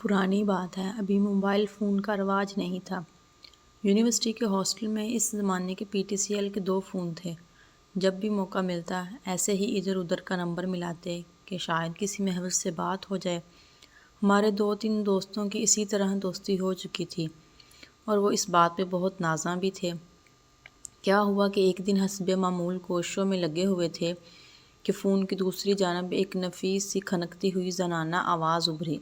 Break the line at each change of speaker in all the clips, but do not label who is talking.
پرانی بات ہے، ابھی موبائل فون کا رواج نہیں تھا۔ یونیورسٹی کے ہاسٹل میں اس زمانے کے PTCL کے 2 فون تھے۔ جب بھی موقع ملتا ایسے ہی ادھر ادھر کا نمبر ملاتے کہ شاید کسی محور سے بات ہو جائے۔ ہمارے 2-3 دوستوں کی اسی طرح دوستی ہو چکی تھی اور وہ اس بات پہ بہت نازاں بھی تھے۔ کیا ہوا کہ ایک دن حسب معمول کوششوں میں لگے ہوئے تھے کہ فون کی دوسری جانب ایک نفیس سی کھنکتی ہوئی زنانہ آواز ابھری۔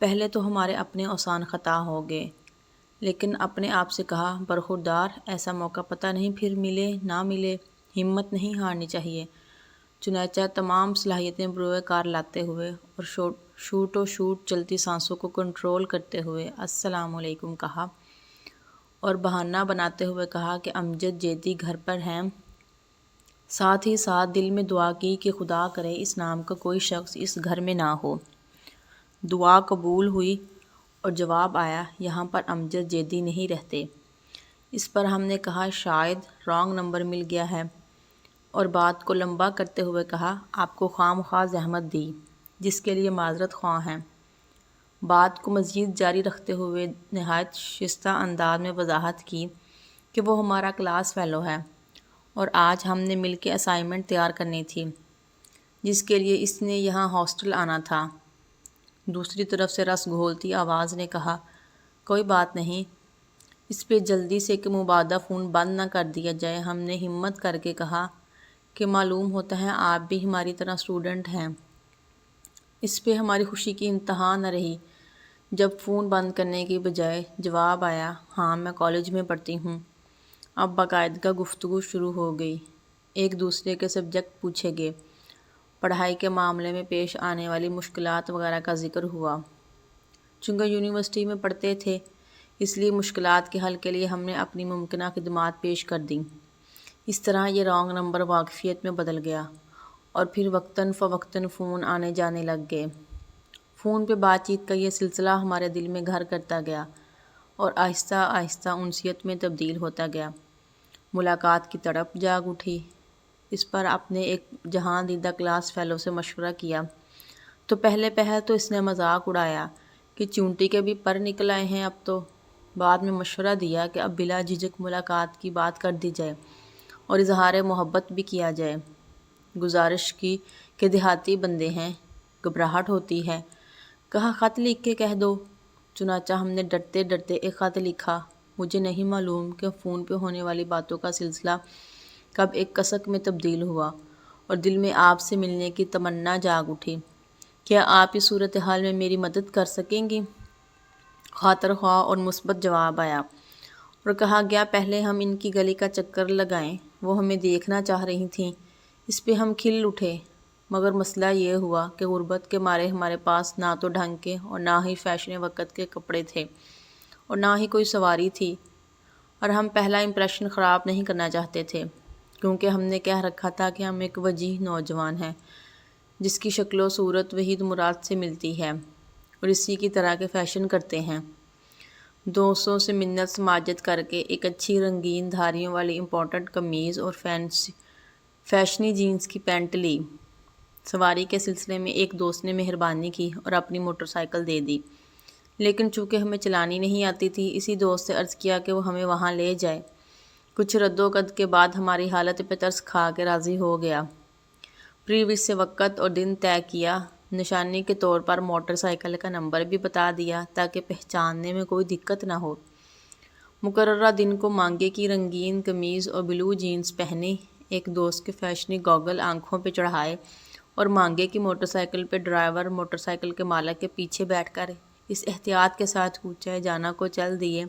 پہلے تو ہمارے اپنے اوسان خطا ہو گئے، لیکن اپنے آپ سے کہا برخوردار ایسا موقع پتہ نہیں پھر ملے نہ ملے، ہمت نہیں ہارنی چاہیے۔ چنانچہ تمام صلاحیتیں بروئے کار لاتے ہوئے اور شوٹ چلتی سانسوں کو کنٹرول کرتے ہوئے السلام علیکم کہا اور بہانہ بناتے ہوئے کہا کہ امجد جیدی گھر پر ہیں۔ ساتھ ہی ساتھ دل میں دعا کی کہ خدا کرے اس نام کا کوئی شخص اس گھر میں نہ ہو۔ دعا قبول ہوئی اور جواب آیا یہاں پر امجد جیدی نہیں رہتے۔ اس پر ہم نے کہا شاید رانگ نمبر مل گیا ہے اور بات کو لمبا کرتے ہوئے کہا آپ کو خواہ زحمت دی، جس کے لیے معذرت خواہ ہیں۔ بات کو مزید جاری رکھتے ہوئے نہایت شائستہ انداز میں وضاحت کی کہ وہ ہمارا کلاس فیلو ہے اور آج ہم نے مل کے اسائنمنٹ تیار کرنی تھی جس کے لیے اس نے یہاں ہاسٹل آنا تھا۔ دوسری طرف سے رس گھولتی آواز نے کہا کوئی بات نہیں، اس پہ جلدی سے کہ مبادہ فون بند نہ کر دیا جائے۔ ہم نے ہمت کر کے کہا کہ معلوم ہوتا ہے آپ بھی ہماری طرح اسٹوڈنٹ ہیں۔ اس پہ ہماری خوشی کی انتہا نہ رہی جب فون بند کرنے کی بجائے جواب آیا ہاں میں کالج میں پڑھتی ہوں۔ اب باقاعدہ گفتگو شروع ہو گئی، ایک دوسرے کے سبجیکٹ پوچھے گئے، پڑھائی کے معاملے میں پیش آنے والی مشکلات وغیرہ کا ذکر ہوا۔ چونکہ یونیورسٹی میں پڑھتے تھے اس لیے مشکلات کے حل کے لیے ہم نے اپنی ممکنہ خدمات پیش کر دیں۔ اس طرح یہ رانگ نمبر واقفیت میں بدل گیا اور پھر وقتاً فوقتاً فون آنے جانے لگ گئے۔ فون پہ بات چیت کا یہ سلسلہ ہمارے دل میں گھر کرتا گیا اور آہستہ آہستہ انسیت میں تبدیل ہوتا گیا۔ ملاقات کی تڑپ جاگ اٹھی۔ اس پر اپنے ایک جہاں دیدہ کلاس فیلو سے مشورہ کیا تو پہلے تو اس نے مذاق اڑایا کہ چونٹی کے بھی پر نکل آئے ہیں اب تو۔ بعد میں مشورہ دیا کہ اب بلا جھجک ملاقات کی بات کر دی جائے اور اظہار محبت بھی کیا جائے۔ گزارش کی کہ دیہاتی بندے ہیں، گھبراہٹ ہوتی ہے، کہا خط لکھ کے کہہ دو۔ چنانچہ ہم نے ڈرتے ڈرتے ایک خط لکھا۔ مجھے نہیں معلوم کہ فون پہ ہونے والی باتوں کا سلسلہ کب ایک کسک میں تبدیل ہوا اور دل میں آپ سے ملنے کی تمنا جاگ اٹھی۔ کیا آپ اس صورتحال میں میری مدد کر سکیں گی؟ خاطر خواہ اور مثبت جواب آیا اور کہا گیا پہلے ہم ان کی گلی کا چکر لگائیں، وہ ہمیں دیکھنا چاہ رہی تھیں۔ اس پہ ہم کھل اٹھے، مگر مسئلہ یہ ہوا کہ غربت کے مارے ہمارے پاس نہ تو ڈھنگ کے اور نہ ہی فیشن وقت کے کپڑے تھے اور نہ ہی کوئی سواری تھی، اور ہم پہلا امپریشن خراب نہیں کرنا چاہتے تھے کیونکہ ہم نے کہہ رکھا تھا کہ ہم ایک وجیح نوجوان ہیں جس کی شکل و صورت وحید مراد سے ملتی ہے اور اسی کی طرح کے فیشن کرتے ہیں۔ دوستوں سے منت سماجت کر کے ایک اچھی رنگین دھاریوں والی امپورٹنٹ قمیض اور فیشنی جینز کی پینٹ لی۔ سواری کے سلسلے میں ایک دوست نے مہربانی کی اور اپنی موٹر سائیکل دے دی، لیکن چونکہ ہمیں چلانی نہیں آتی تھی اسی دوست سے عرض کیا کہ وہ ہمیں وہاں لے جائے۔ کچھ رد و قد کے بعد ہماری حالت پہ ترس کھا کے راضی ہو گیا۔ پریویس سے وقت اور دن طے کیا، نشانی کے طور پر موٹر سائیکل کا نمبر بھی بتا دیا تاکہ پہچاننے میں کوئی دقت نہ ہو۔ مقررہ دن کو مانگے کی رنگین قمیض اور بلو جینز پہنی، ایک دوست کے فیشنی گوگل آنکھوں پہ چڑھائے اور مانگے کی موٹر سائیکل پہ ڈرائیور موٹر سائیکل کے مالک کے پیچھے بیٹھ کر اس احتیاط کے ساتھ کوچہ جانا کو چل دیے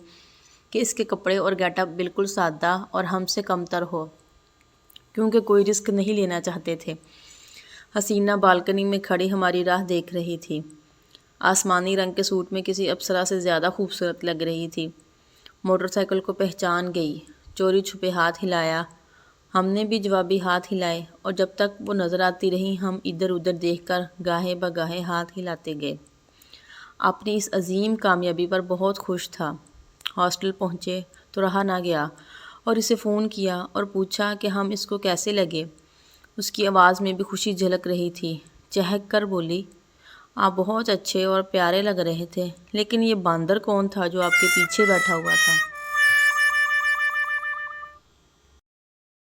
کہ اس کے کپڑے اور گیٹ اپ بالکل سادہ اور ہم سے کم تر ہو، کیونکہ کوئی رسک نہیں لینا چاہتے تھے۔ حسینہ بالکنی میں کھڑی ہماری راہ دیکھ رہی تھی، آسمانی رنگ کے سوٹ میں کسی اپسرا سے زیادہ خوبصورت لگ رہی تھی۔ موٹر سائیکل کو پہچان گئی، چوری چھپے ہاتھ ہلایا، ہم نے بھی جوابی ہاتھ ہلائے اور جب تک وہ نظر آتی رہی ہم ادھر ادھر دیکھ کر گاہے بگاہے ہاتھ ہلاتے گئے۔ اپنی اس عظیم کامیابی پر بہت خوش تھا۔ ہاسٹل پہنچے تو رہا نہ گیا اور اسے فون کیا اور پوچھا کہ ہم اس کو کیسے لگے۔ اس کی آواز میں بھی خوشی جھلک رہی تھی۔ چہک کر بولی آپ بہت اچھے اور پیارے لگ رہے تھے، لیکن یہ باندر کون تھا جو آپ کے پیچھے بیٹھا ہوا تھا؟